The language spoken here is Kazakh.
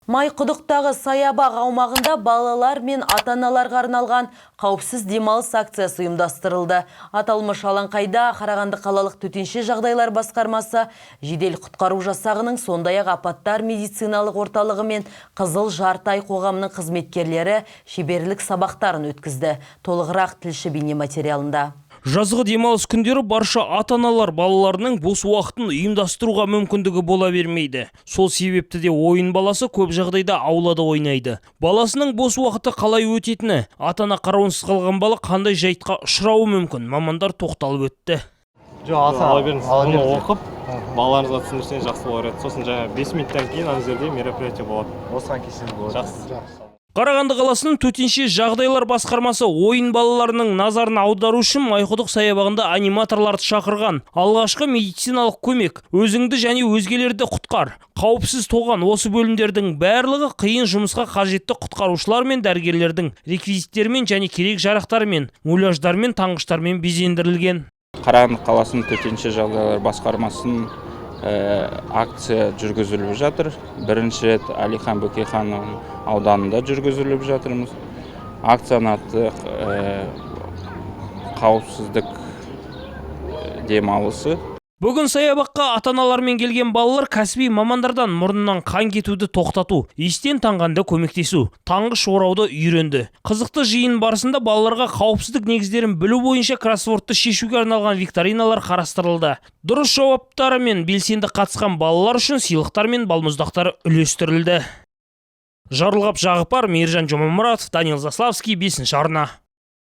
Майқұдықтағы саябақ аумағында балалар мен ата-аналарға арналған қауіпсіз демалыс акциясы ұйымдастырылды. Аталмыш алаңқайда Қарағанды қалалық төтенше жағдайлар басқармасы, жедел құтқару жасағының, сондай-ақ апаттар медициналық орталығы мен Қызыл Жарты ай қоғамының қызметкерлері шеберлік сабақтарын өткізді. Толығырақ тілші бейнематериалында. Жазғы демалыс күндері барша ата-аналар балаларының бос уақытын ұйымдастыруға мүмкіндігі бола бермейді. Сол себепті де ойын баласы көп жағдайда аулада ойнайды. Баласының бос уақыты қалай өтетіні, ата-ана қарауынсыз қалған бала қандай жайтқа ұшырауы мүмкін, мамандар тоқталып өтті. Ала беріңіз, оны оқып, балаларыңызға түсіндірсеңіз жақсы болар еді. Сосын жаңа 5 минуттан кейін ана жерде мероприятие болады. Осыған келсеңіз болады. Жақсы. Қарағанды қаласының төтенше жағдайлар басқармасы ойын балаларының назарын аудару үшін Майқұдық саябағында аниматорларды шақырған. Алғашқы медициналық көмек, өзіңді және өзгелерді құтқар. Қауіпсіз тоған осы бөлімдердің барлығы қиын жұмысқа қажетті құтқарушылар мен дәрігерлердің реквизиттермен және керек жарақтармен, муляждармен, таңғыштармен безендірілген. Қарағанды қаласының төтенше жағдайлар басқармасының акция жүргізіліп жатыр. Бірінші рет Әлихан Бөкейханов ауданында жүргізіліп жатырмыз. Акцияның аты қауіпсіздік демалысы. Бүгін саябаққа ата-аналармен келген балалар кәсіби мамандардан мұрнынан қан кетуді тоқтату, естен танғанда көмектесу, таңғыш орауды үйренді. Қызықты жиын барысында балаларға қауіпсіздік негіздерін білу бойынша кроссвордты шешуге арналған викториналар қарастырылды. Дұрыс жауаптары мен белсенді қатысқан балалар үшін сыйлықтар мен балмұздақтар үлестірілді. Жарылғап Жағыпар, Мейіржан Жұмамұратов, Данил Заславский, 5-ші арна.